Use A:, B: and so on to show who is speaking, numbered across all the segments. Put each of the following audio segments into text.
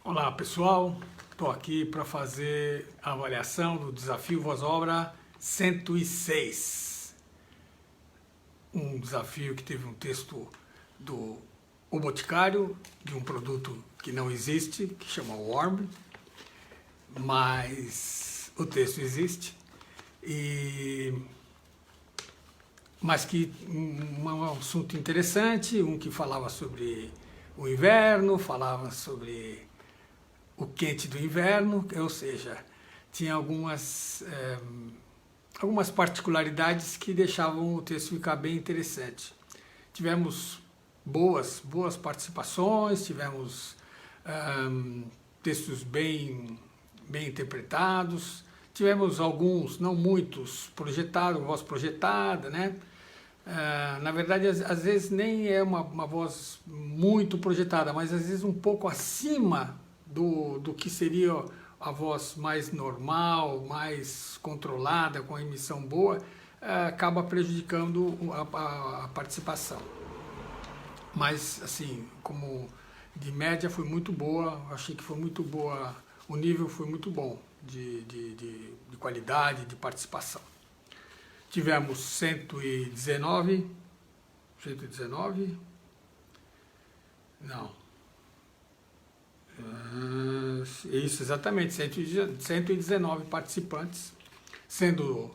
A: Olá pessoal, estou aqui para fazer a avaliação do Desafio Voz-Obra 106. Um desafio que teve um texto do O Boticário, de um produto que não existe, que chama Worm, mas o texto existe, mas que um assunto interessante, um que falava sobre o inverno, falava sobre o quente do inverno, ou seja, tinha algumas particularidades que deixavam o texto ficar bem interessante. Tivemos boas participações, tivemos textos bem interpretados, tivemos alguns, não muitos, projetados, voz projetada, né? Na verdade, às vezes nem é uma voz muito projetada, mas às vezes um pouco acima do que seria a voz mais normal, mais controlada, com a emissão boa, acaba prejudicando a participação. Mas, assim, como de média foi muito boa, achei que foi muito boa, o nível foi muito bom de qualidade, de participação. Tivemos 119, não, isso, exatamente, 119 participantes, sendo,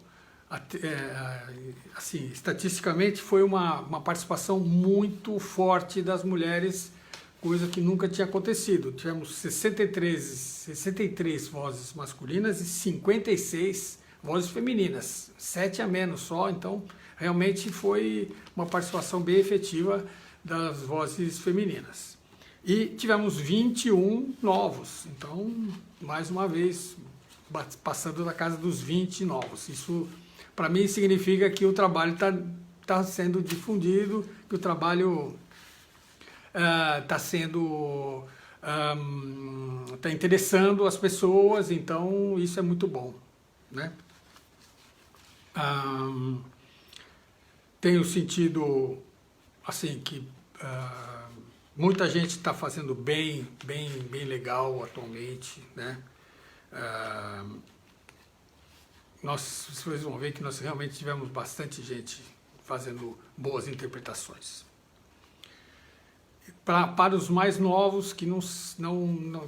A: assim, estatisticamente foi uma participação muito forte das mulheres, coisa que nunca tinha acontecido. Tivemos 63 vozes masculinas e 56 vozes femininas, 7 a menos só, então realmente foi uma participação bem efetiva das vozes femininas. E tivemos 21 novos, então, mais uma vez, passando da casa dos 20 novos. Isso, para mim, significa que o trabalho está sendo difundido, que o trabalho está interessando as pessoas, então isso é muito bom, né? Tenho sentido, assim, que muita gente está fazendo bem legal atualmente, né? Vocês vão ver que nós realmente tivemos bastante gente fazendo boas interpretações. Para os mais novos que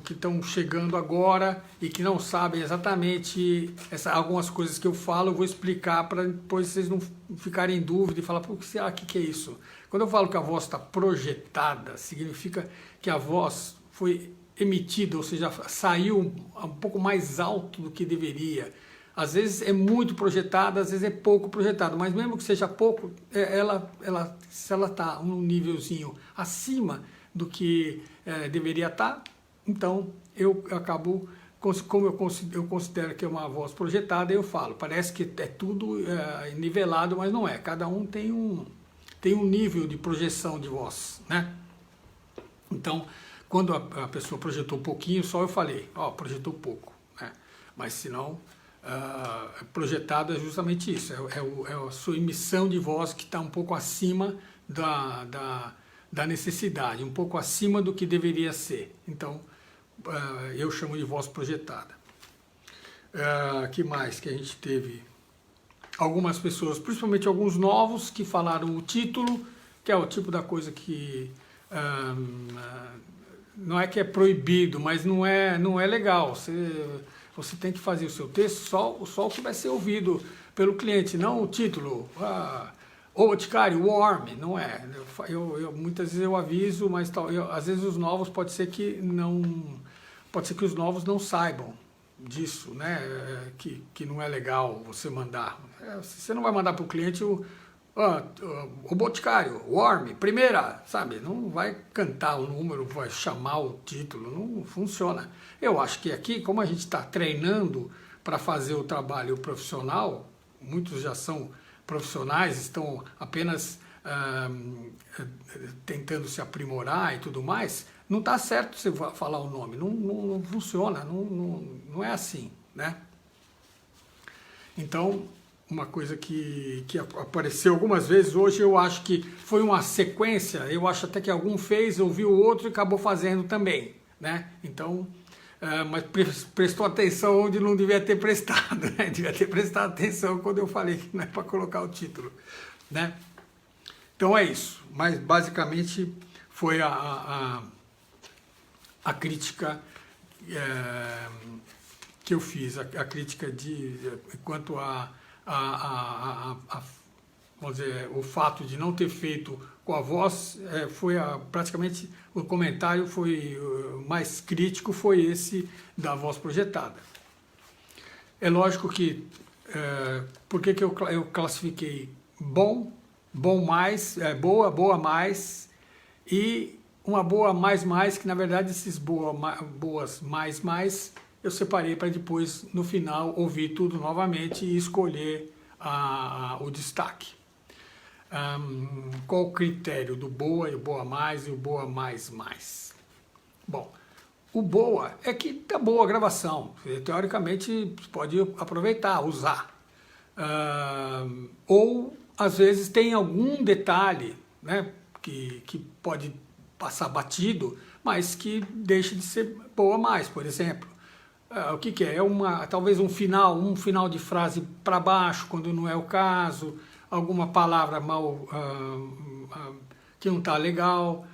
A: que estão chegando agora e que não sabem exatamente algumas coisas que eu falo, eu vou explicar para depois vocês não ficarem em dúvida e falar, o que será que é isso? Quando eu falo que a voz está projetada, significa que a voz foi emitida, ou seja, saiu um pouco mais alto do que deveria. Às vezes é muito projetada, às vezes é pouco projetada, mas mesmo que seja pouco, se ela está um nívelzinho acima do que deveria estar, então eu acabo, como eu considero que é uma voz projetada, eu falo, parece que é tudo nivelado, mas não é, cada um tem um nível de projeção de voz, né? Então, quando a pessoa projetou um pouquinho, só eu falei, projetou pouco, né? Mas se não, projetado é justamente isso, é a sua emissão de voz que está um pouco acima da necessidade, um pouco acima do que deveria ser. Então, eu chamo de voz projetada. Que mais que a gente teve? Algumas pessoas, principalmente alguns novos, que falaram o título, que é o tipo da coisa que não é que é proibido, mas não é legal. Você tem que fazer o seu texto só o que vai ser ouvido pelo cliente, não o título. O Boticário, Worm, não é. Muitas vezes eu aviso, mas às vezes os novos pode ser que os novos não saibam disso, né? Que não é legal você mandar. Você não vai mandar para o cliente o Boticário, Worm, primeira, sabe? Não vai cantar o número, vai chamar o título, não funciona. Eu acho que aqui, como a gente está treinando para fazer o trabalho profissional, muitos já são profissionais, estão apenas tentando se aprimorar e tudo mais, não está certo você falar o nome, não funciona, não é assim, né? Então, uma coisa que apareceu algumas vezes, hoje eu acho que foi uma sequência, eu acho até que algum fez, ouviu o outro e acabou fazendo também, né? Então, mas prestou atenção onde não devia ter prestado, né? Devia ter prestado atenção quando eu falei que não é para colocar o título, né? Então é isso, mas basicamente foi a crítica que eu fiz, a crítica quanto vamos dizer, o fato de não ter feito com a voz, foi praticamente o comentário foi mais crítico, foi esse da voz projetada. É lógico que, por que eu classifiquei bom, bom mais, boa, boa mais, e uma boa mais mais, que na verdade esses boas mais mais, eu separei para depois, no final, ouvir tudo novamente e escolher o destaque. Qual o critério do boa e o boa mais e o boa mais mais? Bom, o boa é que tá boa a gravação, teoricamente pode aproveitar, usar. Ou às vezes tem algum detalhe, né, que pode passar batido, mas que deixa de ser boa mais, por exemplo. O que é? Talvez um final de frase para baixo, quando não é o caso, alguma palavra que não está legal,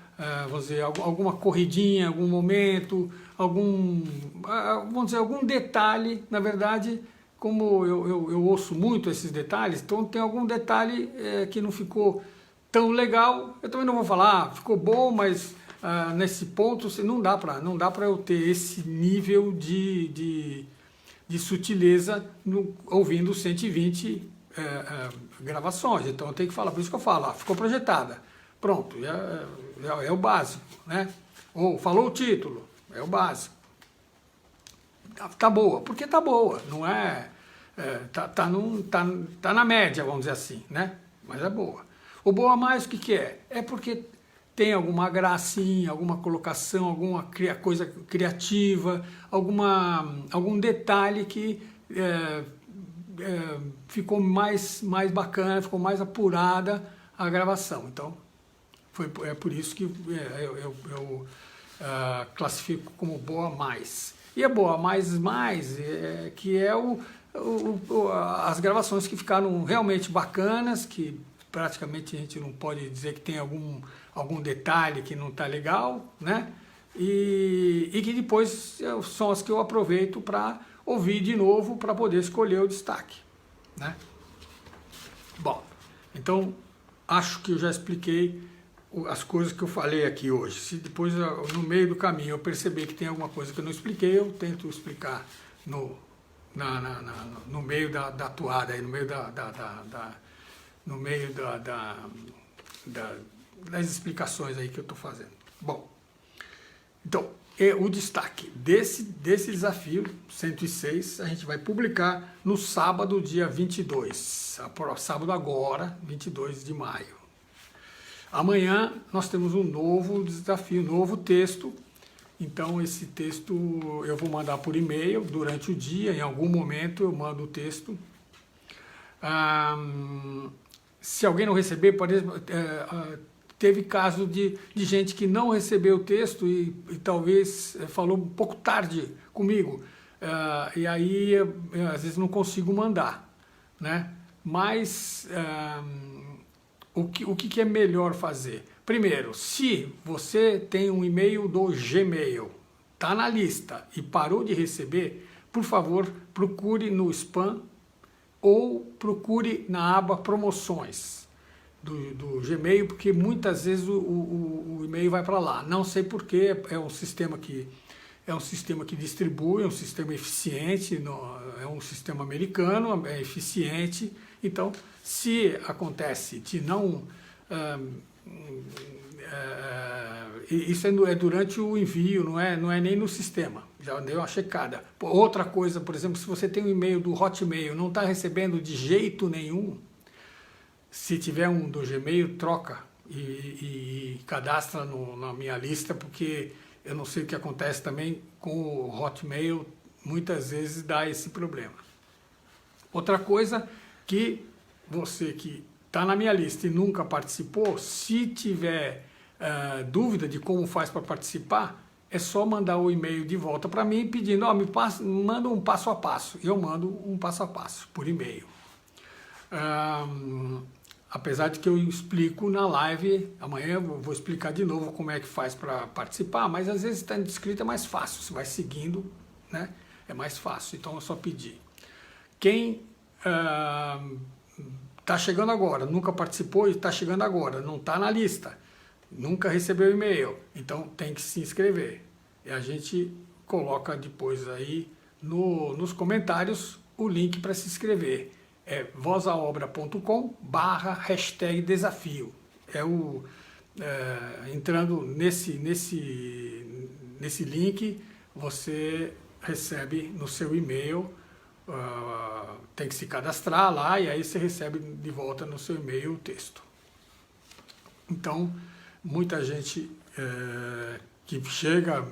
A: vamos dizer, alguma corridinha, em algum momento, vamos dizer, algum detalhe, na verdade, como eu ouço muito esses detalhes, então tem algum detalhe que não ficou tão legal, eu também não vou falar, ficou bom, mas nesse ponto não dá para eu ter esse nível de sutileza ouvindo 120 gravações, então eu tenho que falar, por isso que eu falo, ficou projetada, pronto, é o básico, né? Ou falou o título, é o básico. Tá boa, porque tá boa, não tá na média, vamos dizer assim, né? Mas é boa. O boa mais o que é? É porque tem alguma gracinha, alguma colocação, alguma coisa criativa, algum detalhe que ficou mais bacana, ficou mais apurada a gravação. Então, é por isso que eu classifico como boa mais. E a boa mais, que é as gravações que ficaram realmente bacanas, que praticamente a gente não pode dizer que tem algum detalhe que não está legal, né? E que depois são as que eu aproveito para ouvir de novo para poder escolher o destaque, né? Bom, então acho que eu já expliquei as coisas que eu falei aqui hoje. Se depois no meio do caminho eu perceber que tem alguma coisa que eu não expliquei, eu tento explicar no meio da toada, no meio das explicações aí que eu estou fazendo. Bom, então, o destaque desse desafio 106, a gente vai publicar no sábado, dia 22, sábado agora, 22 de maio. Amanhã nós temos um novo desafio, um novo texto. Então esse texto eu vou mandar por e-mail durante o dia, em algum momento eu mando o texto. Se alguém não receber, teve caso de gente que não recebeu o texto e talvez falou um pouco tarde comigo, e aí às vezes não consigo mandar, né? Mas o que é melhor fazer? Primeiro, se você tem um e-mail do Gmail, está na lista e parou de receber, por favor, procure no spam ou procure na aba promoções do Gmail, porque muitas vezes o e-mail vai para lá. Não sei porquê, é um sistema que distribui, é um sistema eficiente, é um sistema americano, é eficiente. Então, se acontece de não... isso é durante o envio, não é nem no sistema, já dei uma checada. Outra coisa, por exemplo, se você tem um e-mail do Hotmail, não está recebendo de jeito nenhum, se tiver um do Gmail, troca e cadastra na minha lista, porque eu não sei o que acontece também com o Hotmail, muitas vezes dá esse problema. Outra coisa que você que está na minha lista e nunca participou, se tiver dúvida de como faz para participar, é só mandar o e-mail de volta para mim pedindo, manda um passo a passo. E eu mando um passo a passo por e-mail. Apesar de que eu explico na live, amanhã eu vou explicar de novo como é que faz para participar, mas às vezes está escrito é mais fácil, você vai seguindo, né? É mais fácil, então é só pedir. Quem está chegando agora, nunca participou e está chegando agora, não está na lista, nunca recebeu e-mail, então tem que se inscrever. E a gente coloca depois aí nos comentários o link para se inscrever. É vozaobra.com/desafio. Entrando nesse link, você recebe no seu e-mail, tem que se cadastrar lá e aí você recebe de volta no seu e-mail o texto. Então, muita gente que chega,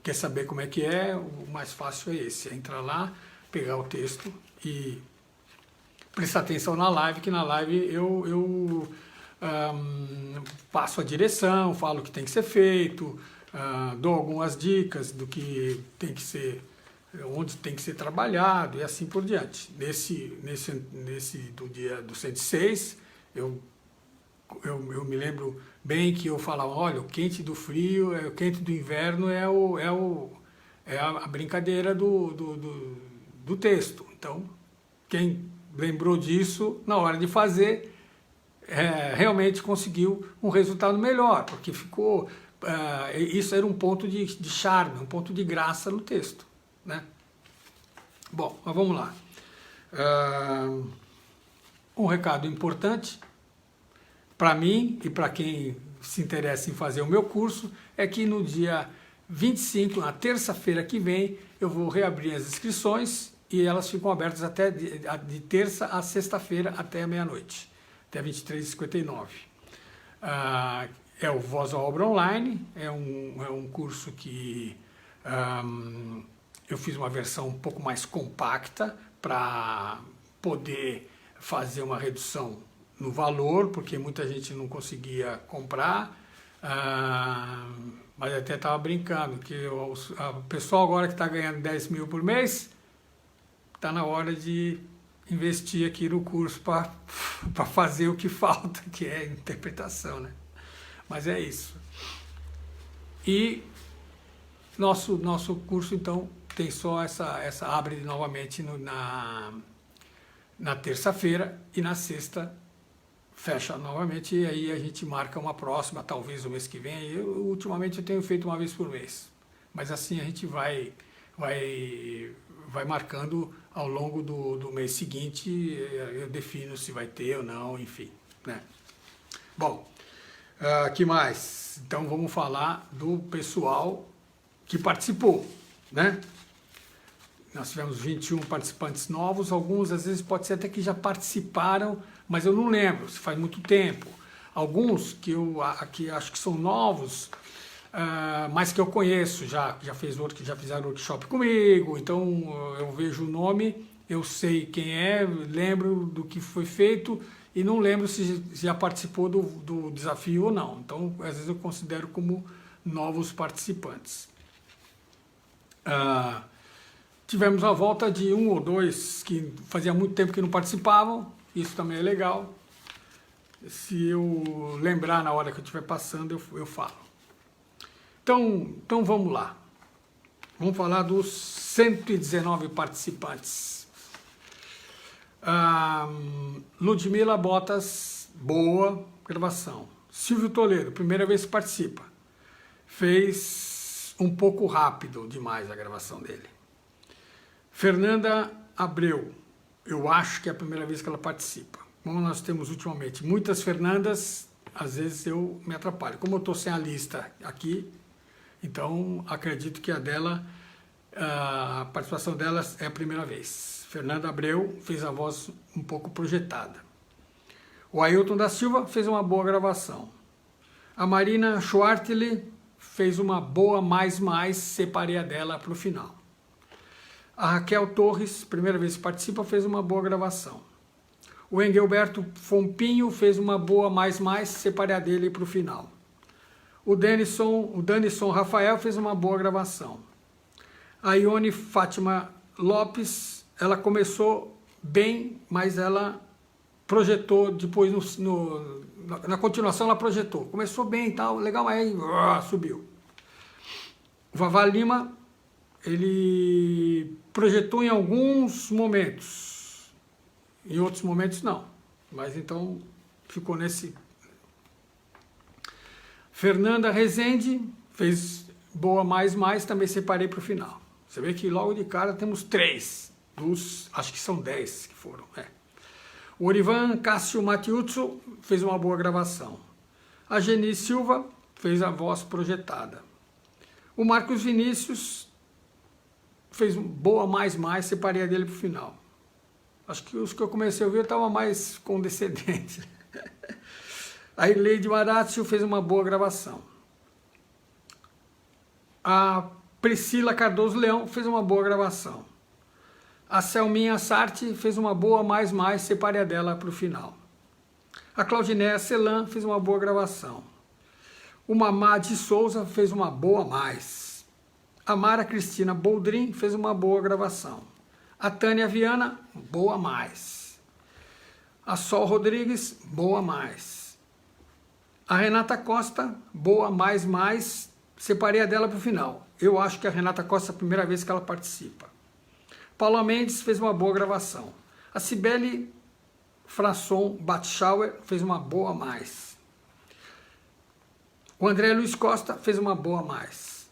A: quer saber como é que é, o mais fácil é esse, é entrar lá, pegar o texto e prestar atenção na live, que na live eu passo a direção, falo o que tem que ser feito, dou algumas dicas do que tem que ser, onde tem que ser trabalhado e assim por diante. Nesse do dia do 106, eu me lembro bem que eu falava, olha, o quente do frio, o quente do inverno é a brincadeira do texto. Então, quem lembrou disso, na hora de fazer, realmente conseguiu um resultado melhor, porque ficou... isso era um ponto de charme, um ponto de graça no texto, né? Bom, mas vamos lá. Um recado importante para mim e para quem se interessa em fazer o meu curso é que no dia 25, na terça-feira que vem, eu vou reabrir as inscrições e elas ficam abertas até de terça a sexta-feira até meia-noite, até 23h59. É o Voz à Obra Online, é um curso que eu fiz uma versão um pouco mais compacta para poder fazer uma redução no valor, porque muita gente não conseguia comprar, mas até estava brincando, que o pessoal agora que está ganhando 10 mil por mês, está na hora de investir aqui no curso para fazer o que falta, que é interpretação, né? Mas é isso. E nosso curso, então, tem só essa abre novamente na terça-feira e na sexta fecha novamente, e aí a gente marca uma próxima, talvez o mês que vem. Ultimamente eu tenho feito uma vez por mês, mas assim a gente vai marcando ao longo do mês seguinte, eu defino se vai ter ou não, enfim, né? Bom, que mais? Então vamos falar do pessoal que participou, né? Nós tivemos 21 participantes novos, alguns às vezes pode ser até que já participaram, mas eu não lembro, se faz muito tempo. Alguns que eu aqui acho que são novos, mas que eu conheço, já fizeram workshop comigo, então eu vejo o nome, eu sei quem é, lembro do que foi feito e não lembro se já participou do desafio ou não. Então, às vezes eu considero como novos participantes. Tivemos a volta de um ou dois que fazia muito tempo que não participavam, isso também é legal. Se eu lembrar na hora que eu estiver passando, eu falo. Então vamos lá. Vamos falar dos 119 participantes. Ludmila Botas, boa gravação. Silvio Toledo, primeira vez que participa. Fez um pouco rápido demais a gravação dele. Fernanda Abreu, eu acho que é a primeira vez que ela participa. Como nós temos ultimamente muitas Fernandas, às vezes eu me atrapalho. Como eu estou sem a lista aqui, então acredito que a participação dela é a primeira vez. Fernanda Abreu fez a voz um pouco projetada. O Ailton da Silva fez uma boa gravação. A Marina Schwartli fez uma boa mais, separei a dela para o final. A Raquel Torres, primeira vez que participa, fez uma boa gravação. O Engelberto Fompinho fez uma boa mais, separei a dele para o final. O Danison Rafael fez uma boa gravação. A Ione Fátima Lopes, ela começou bem, mas ela projetou depois, na continuação ela projetou. Começou bem e tal, legal, mas aí subiu. O Vavá Lima, ele projetou em alguns momentos, em outros momentos não, mas então ficou nesse. Fernanda Rezende fez boa mais, também separei para o final. Você vê que logo de cara temos 3 dos, acho que são 10 que foram. O Orivan Cássio Matiuzzo fez uma boa gravação. A Geni Silva fez a voz projetada. O Marcos Vinícius fez boa mais, separei a dele para o final. Acho que os que eu comecei a ouvir estavam mais condescendentes. A Ileide Marazio fez uma boa gravação. A Priscila Cardoso Leão fez uma boa gravação. A Selminha Sarti fez uma boa mais, separei a dela para o final. A Claudinéia Celan fez uma boa gravação. O Mamá de Souza fez uma boa mais. A Mara Cristina Boldrin fez uma boa gravação. A Tânia Viana, boa mais. A Sol Rodrigues, boa mais. A Renata Costa, boa mais, separei a dela para o final. Eu acho que a Renata Costa é a primeira vez que ela participa. Paula Mendes fez uma boa gravação. A Cibele Frasson Batschauer fez uma boa mais. O André Luiz Costa fez uma boa mais.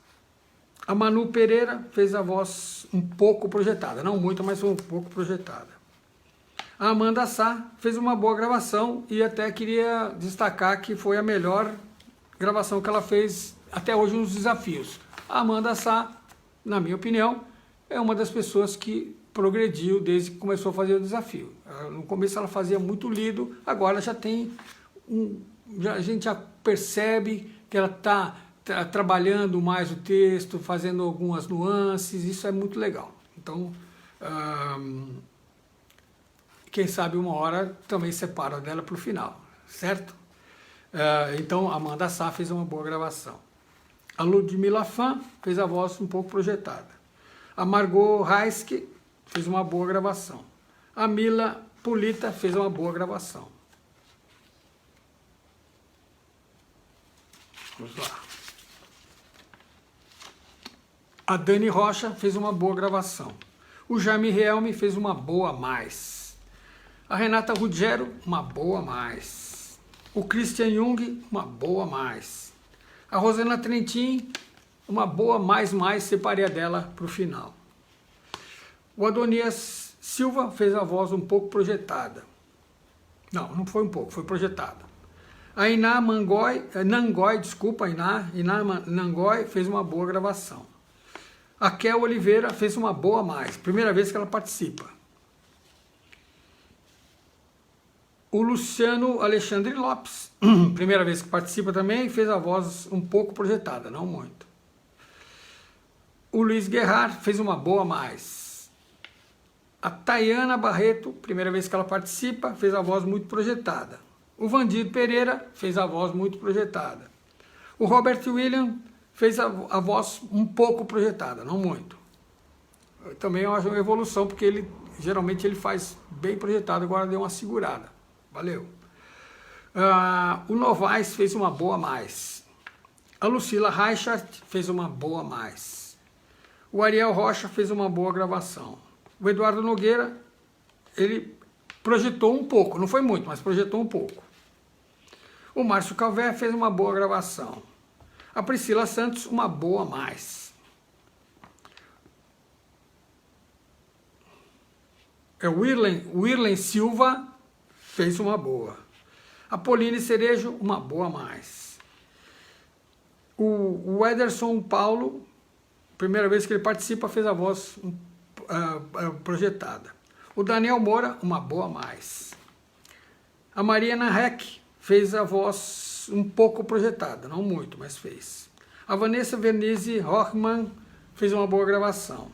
A: A Manu Pereira fez a voz um pouco projetada, não muito, mas um pouco projetada. A Amanda Sá fez uma boa gravação e até queria destacar que foi a melhor gravação que ela fez até hoje nos desafios. A Amanda Sá, na minha opinião, é uma das pessoas que progrediu desde que começou a fazer o desafio. No começo ela fazia muito lido, agora já tem a gente já percebe que ela está trabalhando mais o texto, fazendo algumas nuances, isso é muito legal. Então, quem sabe uma hora também separa dela para o final, certo? Então, a Amanda Sá fez uma boa gravação. A Ludmila Fan fez a voz um pouco projetada. A Margot Reiske fez uma boa gravação. A Mila Polita fez uma boa gravação. Vamos lá. A Dani Rocha fez uma boa gravação. O Jaime Rielme fez uma boa mais. A Renata Ruggiero, uma boa mais. O Christian Jung, uma boa mais. A Rosana Trentin, uma boa mais, separei a dela para o final. O Adonias Silva fez a voz um pouco projetada. Não foi um pouco, foi projetada. A Iná Nangoy fez uma boa gravação. A Kel Oliveira fez uma boa mais, primeira vez que ela participa. O Luciano Alexandre Lopes, primeira vez que participa também, fez a voz um pouco projetada, não muito. O Luiz Guerrar fez uma boa mais. A Tayana Barreto, primeira vez que ela participa, fez a voz muito projetada. O Vandir Pereira fez a voz muito projetada. O Robert William fez a voz um pouco projetada, não muito. Eu também acho uma evolução, porque geralmente ele faz bem projetado, agora deu uma segurada. Valeu. O Novaes fez uma boa mais. A Lucila Reichert fez uma boa mais. O Ariel Rocha fez uma boa gravação. O Eduardo Nogueira, ele projetou um pouco, não foi muito, mas projetou um pouco. O Márcio Calvé fez uma boa gravação. A Priscila Santos, uma boa mais. O Wirlen Silva fez uma boa. A Pauline Cerejo, uma boa mais. O Ederson Paulo, primeira vez que ele participa, fez a voz projetada. O Daniel Moura, uma boa mais. A Mariana Heck fez a voz um pouco projetada, não muito, mas fez. A Vanessa Vernizzi Rochman fez uma boa gravação.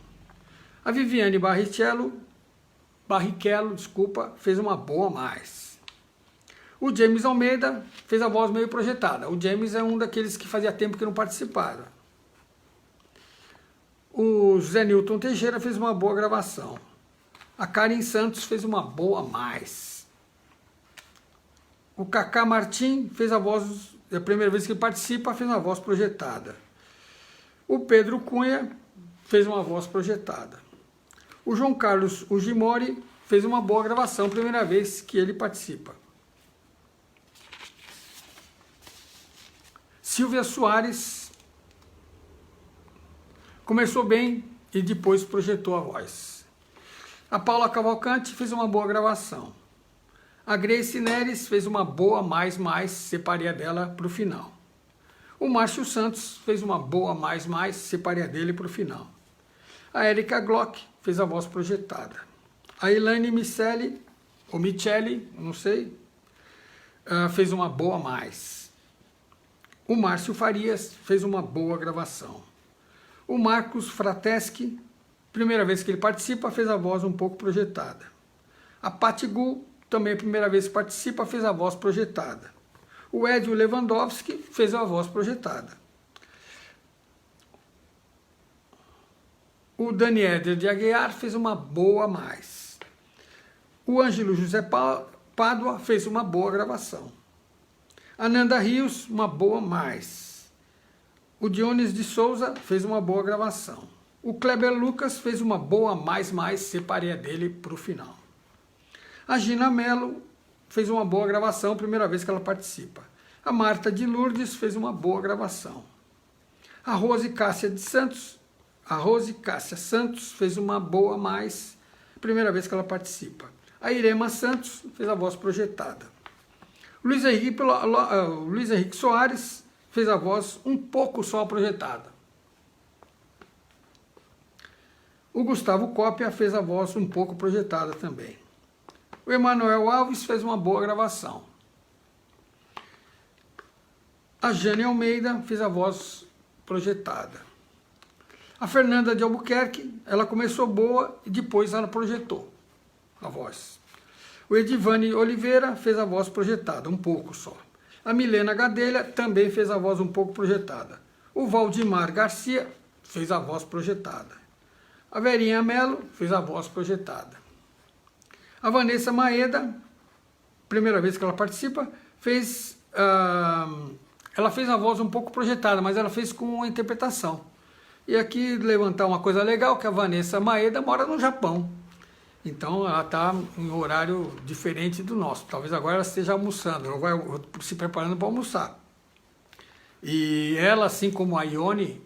A: A Viviane Barrichello, fez uma boa mais. O James Almeida fez a voz meio projetada. O James é um daqueles que fazia tempo que não participava. O José Newton Teixeira fez uma boa gravação. A Karen Santos fez uma boa a mais. O Cacá Martim fez a voz, é a primeira vez que ele participa, fez uma voz projetada. O Pedro Cunha fez uma voz projetada. O João Carlos Ugimori fez uma boa gravação, primeira vez que ele participa. Silvia Soares começou bem e depois projetou a voz. A Paula Cavalcante fez uma boa gravação. A Grace Neres fez uma boa mais, separei a dela para o final. O Márcio Santos fez uma boa mais, separei a dele para o final. A Erika Glock fez a voz projetada. A Elaine Miceli, ou Michele, não sei, fez uma boa mais. O Márcio Farias fez uma boa gravação. O Marcos Frateschi, primeira vez que ele participa, fez a voz um pouco projetada. A Patti Gu, também a primeira vez que participa, fez a voz projetada. O Edio Lewandowski fez a voz projetada. O Daniel de Aguiar fez uma boa mais. O Ângelo José Pádua fez uma boa gravação. A Nanda Rios, uma boa mais. O Dionis de Souza fez uma boa gravação. O Kleber Lucas fez uma boa mais, separei a dele para o final. A Gina Mello fez uma boa gravação, primeira vez que ela participa. A Marta de Lourdes fez uma boa gravação. A Rose Cássia Santos fez uma boa mais, primeira vez que ela participa. A Irema Santos fez a voz projetada. O Luiz Henrique Soares fez a voz um pouco só projetada. O Gustavo Cópia fez a voz um pouco projetada também. O Emanuel Alves fez uma boa gravação. A Jane Almeida fez a voz projetada. A Fernanda de Albuquerque, ela começou boa e depois ela projetou a voz. O Edivane Oliveira fez a voz projetada, um pouco só. A Milena Gadelha também fez a voz um pouco projetada. O Valdimar Garcia fez a voz projetada. A Verinha Mello fez a voz projetada. A Vanessa Maeda, primeira vez que ela participa, ela fez a voz um pouco projetada, mas ela fez com uma interpretação. E aqui levantar uma coisa legal, que a Vanessa Maeda mora no Japão. Então ela está em um horário diferente do nosso. Talvez agora ela esteja almoçando, ela vai se preparando para almoçar. E ela, assim como a Ione,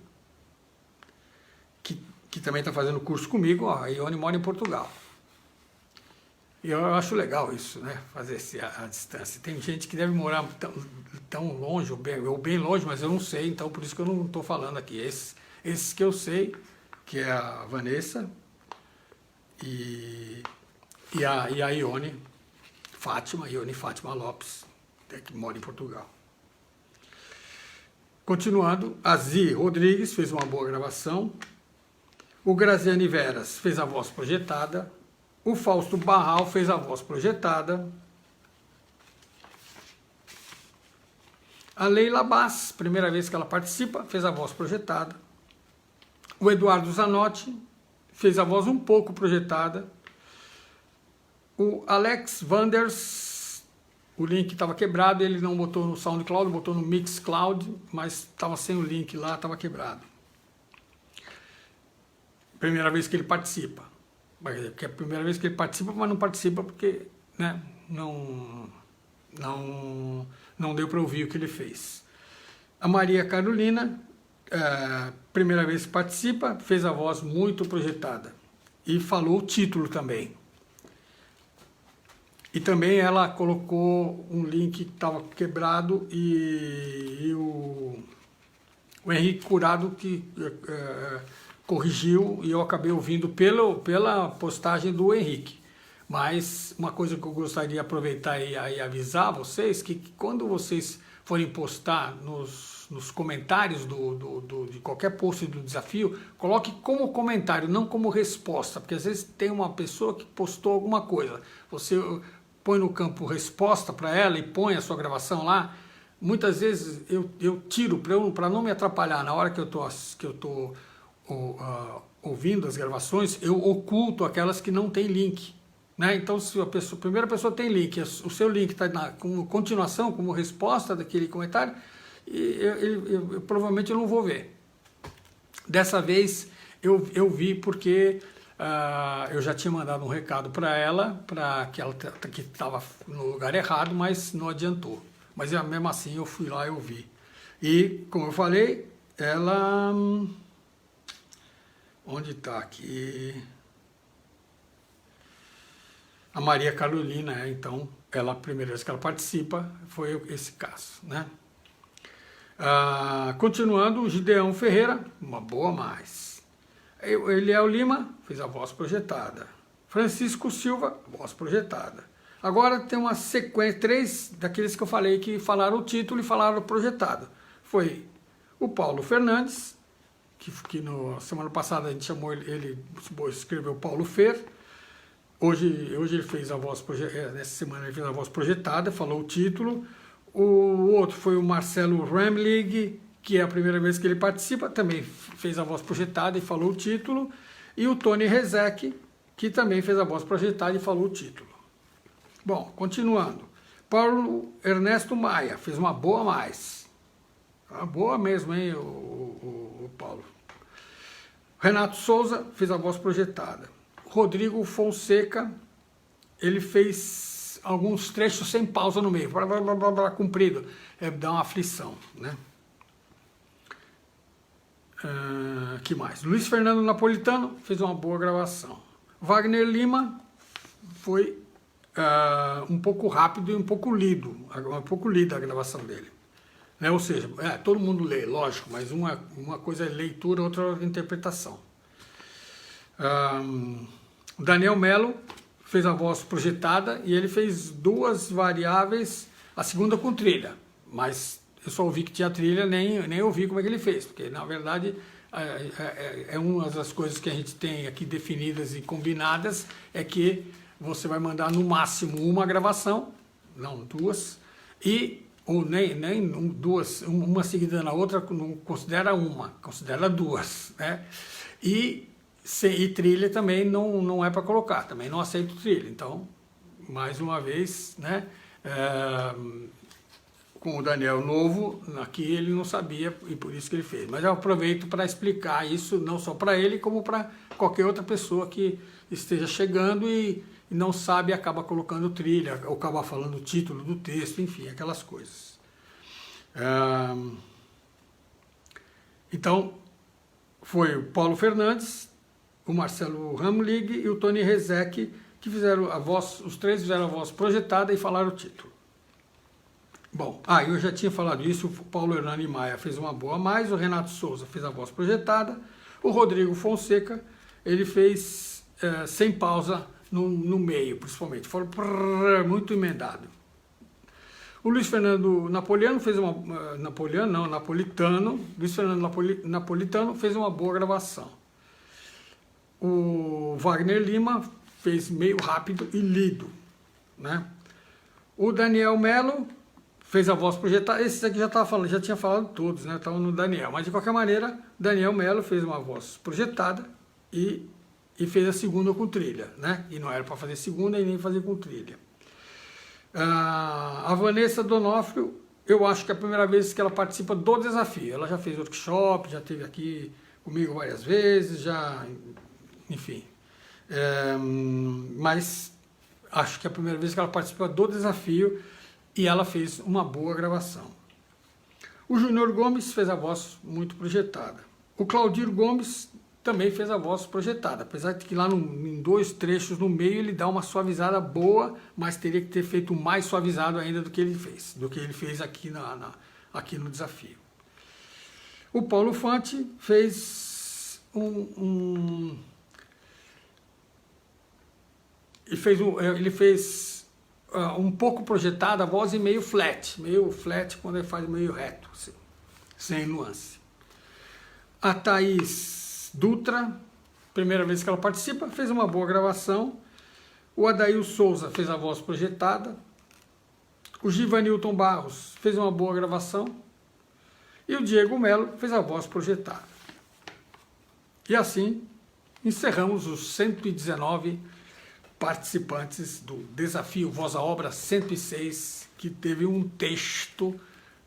A: que também está fazendo curso comigo, a Ione mora em Portugal. E eu acho legal isso, né? Fazer a distância. Tem gente que deve morar tão longe, ou bem longe, mas eu não sei, então por isso que eu não estou falando aqui. Esses que eu sei, que é a Vanessa e a Ione Fátima Lopes, que mora em Portugal. Continuando, a Zi Rodrigues fez uma boa gravação. O Graziane Veras fez a voz projetada. O Fausto Barral fez a voz projetada. A Leila Bass, primeira vez que ela participa, fez a voz projetada. O Eduardo Zanotti fez a voz um pouco projetada. O Alex Vanders, o link estava quebrado, ele não botou no SoundCloud, botou no Mixcloud, mas estava sem o link lá, estava quebrado. Primeira vez que ele participa. Porque é a primeira vez que ele participa, mas não participa porque, né, não deu para ouvir o que ele fez. A Maria Carolina, primeira vez que participa, fez a voz muito projetada. E falou o título também. E também ela colocou um link que estava quebrado e o Henrique Curado que corrigiu e eu acabei ouvindo pela postagem do Henrique. Mas uma coisa que eu gostaria de aproveitar e avisar vocês, que quando vocês forem postar nos comentários de qualquer post do desafio, coloque como comentário, não como resposta, porque às vezes tem uma pessoa que postou alguma coisa. Você põe no campo resposta para ela e põe a sua gravação lá, muitas vezes eu tiro para não me atrapalhar na hora que eu tô ouvindo as gravações, eu oculto aquelas que não tem link, né? Então, se a primeira pessoa tem link, o seu link está como continuação, como resposta daquele comentário, eu provavelmente eu não vou ver. Dessa vez eu vi porque eu já tinha mandado um recado para ela, que ela que estava no lugar errado, mas não adiantou. Mas mesmo assim eu fui lá e eu vi. E, como eu falei, ela... Onde está aqui? A Maria Carolina, então, a primeira vez que ela participa foi esse caso, né? Continuando, o Gideão Ferreira, uma boa mais. Eliel Lima fez a voz projetada. Francisco Silva, voz projetada. Agora tem uma sequência, 3 daqueles que eu falei que falaram o título e falaram projetado. Foi o Paulo Fernandes, que na semana passada a gente chamou ele escreveu Paulo Fer. Hoje ele fez a voz projetada, nessa semana ele fez a voz projetada, falou o título. O outro foi o Marcelo Ramlig, que é a primeira vez que ele participa, também fez a voz projetada e falou o título. E o Tony Rezek, que também fez a voz projetada e falou o título. Bom, continuando. Paulo Ernesto Maia fez uma boa mais. Uma boa mesmo, hein, o Paulo. Renato Souza fez a voz projetada. Rodrigo Fonseca, ele fez alguns trechos sem pausa no meio, blá, blá, blá, blá, blá, comprido, dá uma aflição, né? Que mais? Luiz Fernando Napolitano fez uma boa gravação. Wagner Lima foi um pouco rápido e um pouco lida a gravação dele, né? Ou seja, todo mundo lê, lógico, mas uma coisa é leitura, outra é interpretação. O Daniel Melo fez a voz projetada e ele fez 2 variáveis, a segunda com trilha, mas eu só ouvi que tinha trilha, nem ouvi como é que ele fez, porque na verdade é uma das coisas que a gente tem aqui definidas e combinadas, é que você vai mandar no máximo uma gravação, não 2, ou nem 2, uma seguida na outra, não considera uma, considera 2, né? E trilha também não é para colocar, também não aceito trilha. Então, mais uma vez, né, com o Daniel novo, aqui ele não sabia e por isso que ele fez. Mas eu aproveito para explicar isso, não só para ele, como para qualquer outra pessoa que esteja chegando e não sabe e acaba colocando trilha, ou acaba falando o título do texto, enfim, aquelas coisas. Então, foi o Paulo Fernandes, o Marcelo Ramlig e o Tony Rezek, que fizeram a voz, os 3 fizeram a voz projetada e falaram o título. Bom, eu já tinha falado isso, o Paulo Hernani Maia fez uma boa mais, o Renato Souza fez a voz projetada, o Rodrigo Fonseca, ele fez sem pausa no meio, principalmente, foi muito emendado. O Luiz Fernando Napolitano fez Luiz Fernando Napolitano fez uma boa gravação. O Wagner Lima fez meio rápido e lido, né? O Daniel Melo fez a voz projetada. Esses aqui já tinha falado todos, né? Estavam no Daniel. Mas de qualquer maneira, Daniel Melo fez uma voz projetada e fez a segunda com trilha, né? E não era para fazer segunda e nem fazer com trilha. A Vanessa Donofrio, eu acho que é a primeira vez que ela participa do desafio. Ela já fez workshop, já esteve aqui comigo várias vezes, enfim, mas acho que é a primeira vez que ela participa do desafio e ela fez uma boa gravação. O Júnior Gomes fez a voz muito projetada. O Claudir Gomes também fez a voz projetada, apesar de que lá em 2 trechos no meio ele dá uma suavizada boa, mas teria que ter feito mais suavizado ainda do que ele fez aqui, aqui no desafio. O Paulo Fante fez ele fez um pouco projetada a voz e meio flat quando ele faz meio reto, assim, sem nuance. A Thaís Dutra, primeira vez que ela participa, fez uma boa gravação. O Adail Souza fez a voz projetada. O Givanilton Barros fez uma boa gravação. E o Diego Melo fez a voz projetada. E assim encerramos os 119 participantes do Desafio Voz à Obra 106, que teve um texto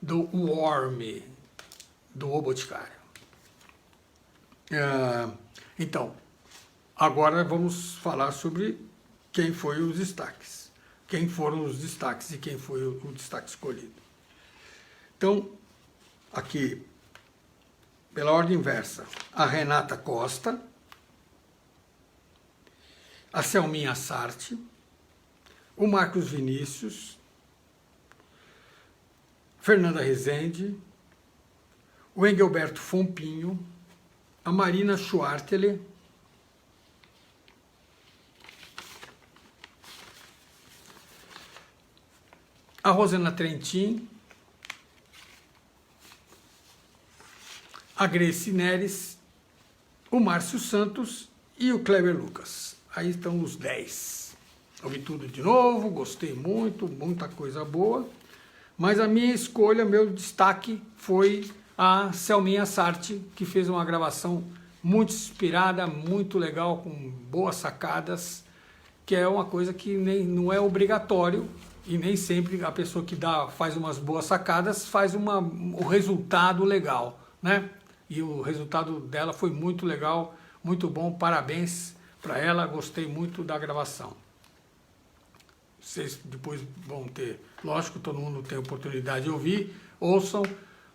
A: do Worm, do O Boticário. Então, agora vamos falar sobre quem foi os destaques. Quem foram os destaques e quem foi o destaque escolhido. Então, aqui, pela ordem inversa, a Renata Costa, a Selminha Sarte, o Marcos Vinícius, Fernanda Rezende, o Engelberto Fompinho, a Marina Schwartele, a Rosana Trentin, a Grace Neres, o Márcio Santos e o Kleber Lucas. Aí estão os 10. Ouvi tudo de novo, gostei muito, muita coisa boa. Mas a minha escolha, meu destaque foi a Selminha Sarte, que fez uma gravação muito inspirada, muito legal, com boas sacadas, que é uma coisa que não é obrigatório, e nem sempre a pessoa que faz umas boas sacadas faz o resultado legal, né? E o resultado dela foi muito legal, muito bom, parabéns para ela, gostei muito da gravação. Vocês depois vão ter, lógico, todo mundo tem oportunidade de ouvir, ouçam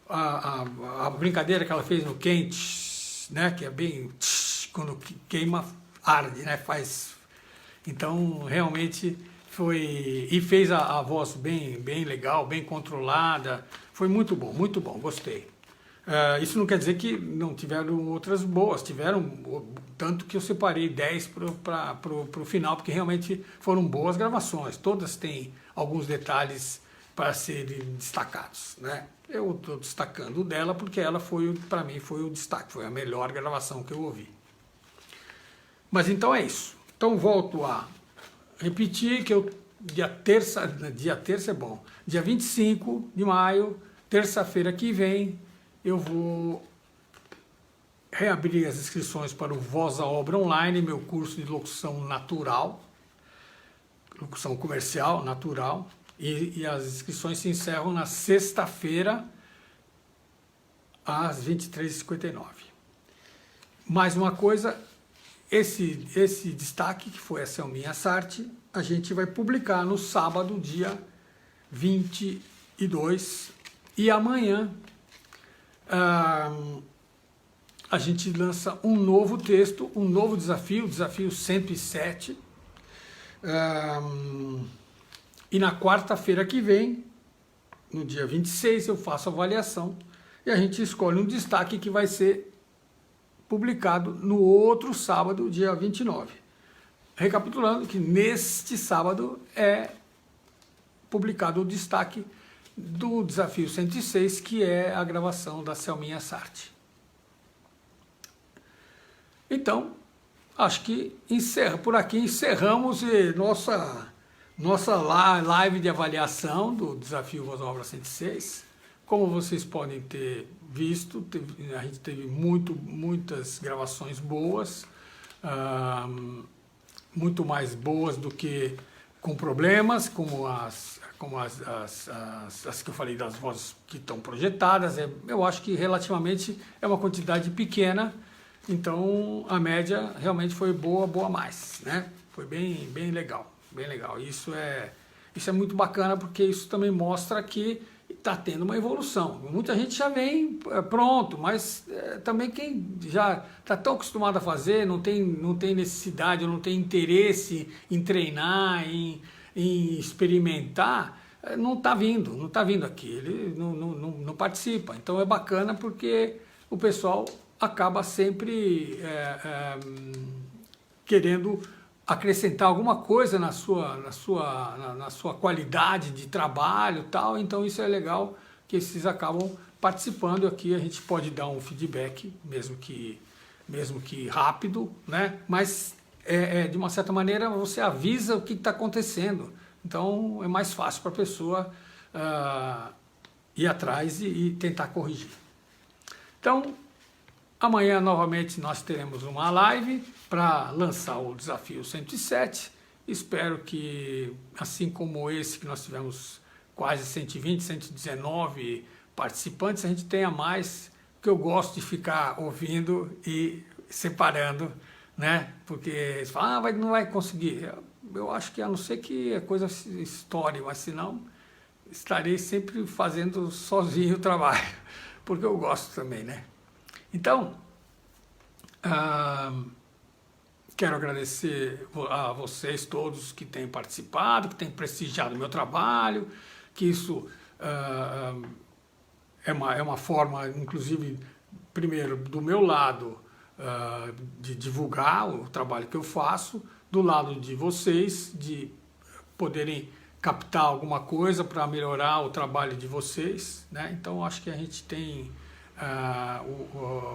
A: a brincadeira que ela fez no quente, né? Que é bem, quando queima, arde, né? Então, realmente foi, e fez a voz bem legal, bem controlada, foi muito bom, gostei. Isso não quer dizer que não tiveram outras boas, tiveram, tanto que eu separei 10 para o final, porque realmente foram boas gravações, todas têm alguns detalhes para serem destacados, né? Eu estou destacando o dela porque ela para mim foi o destaque, foi a melhor gravação que eu ouvi. Mas então é isso. Então volto a repetir que dia terça é bom, dia 25 de maio, terça-feira que vem, eu vou reabrir as inscrições para o Voz à Obra Online, meu curso de locução natural, locução comercial natural, e as inscrições se encerram na sexta-feira, às 23h59. Mais uma coisa, esse destaque, que foi a Selminha Sarte, a gente vai publicar no sábado, dia 22, e amanhã a gente lança um novo texto, um novo desafio, desafio 107, e na quarta-feira que vem, no dia 26, eu faço a avaliação e a gente escolhe um destaque que vai ser publicado no outro sábado, dia 29. Recapitulando que neste sábado é publicado o destaque do desafio 106, que é a gravação da Selminha Sarte. Então, acho que por aqui encerramos nossa live de avaliação do desafio Voz à Obra 106. Como vocês podem ter visto, a gente teve muitas gravações boas, muito mais boas do que com problemas, como as que eu falei das vozes que estão projetadas. Eu acho que relativamente é uma quantidade pequena, então a média realmente foi boa mais, né? Foi bem legal, bem legal. Isso é muito bacana, porque isso também mostra que está tendo uma evolução. Muita gente já vem pronto, mas também quem já está tão acostumado a fazer, não tem necessidade, não tem interesse em treinar, em experimentar, não está vindo aqui, ele não participa. Então é bacana, porque o pessoal acaba sempre querendo acrescentar alguma coisa na sua qualidade de trabalho e tal. Então isso é legal, que vocês acabam participando aqui. A gente pode dar um feedback, mesmo que rápido, né? Mas de uma certa maneira, você avisa o que está acontecendo. Então, é mais fácil para a pessoa ir atrás e tentar corrigir. Então, amanhã, novamente, nós teremos uma live para lançar o desafio 107. Espero que, assim como esse que nós tivemos quase 120, 119 participantes, a gente tenha mais, que eu gosto de ficar ouvindo e separando, né? Porque eles falam, não vai conseguir. Eu acho que, a não ser que a coisa se estoure, mas senão estarei sempre fazendo sozinho o trabalho, porque eu gosto também, né? Então, quero agradecer a vocês todos que têm participado, que têm prestigiado o meu trabalho, que isso é uma forma, inclusive, primeiro, do meu lado, de divulgar o trabalho que eu faço, do lado de vocês, de poderem captar alguma coisa para melhorar o trabalho de vocês, né? Então, acho que a gente tem,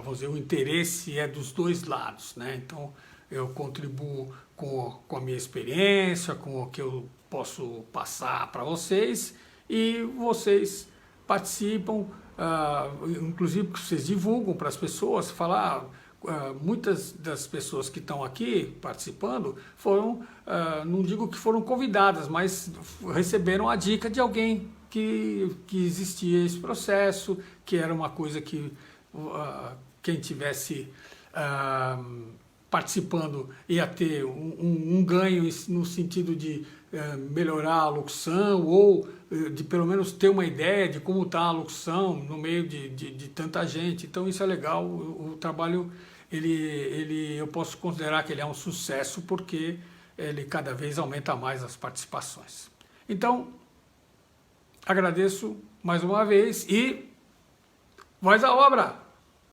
A: vamos dizer, o interesse é dos dois lados, né? Então, eu contribuo com a minha experiência, com o que eu posso passar para vocês, e vocês participam, inclusive que vocês divulgam para as pessoas, falar. Muitas das pessoas que estão aqui participando foram, não digo que foram convidadas, mas receberam a dica de alguém que existia esse processo, que era uma coisa que quem tivesse participando ia ter um ganho no sentido de melhorar a locução ou de pelo menos ter uma ideia de como está a locução no meio de tanta gente. Então isso é legal, o trabalho eu posso considerar que ele é um sucesso porque ele cada vez aumenta mais as participações. Então, agradeço mais uma vez e voz à obra!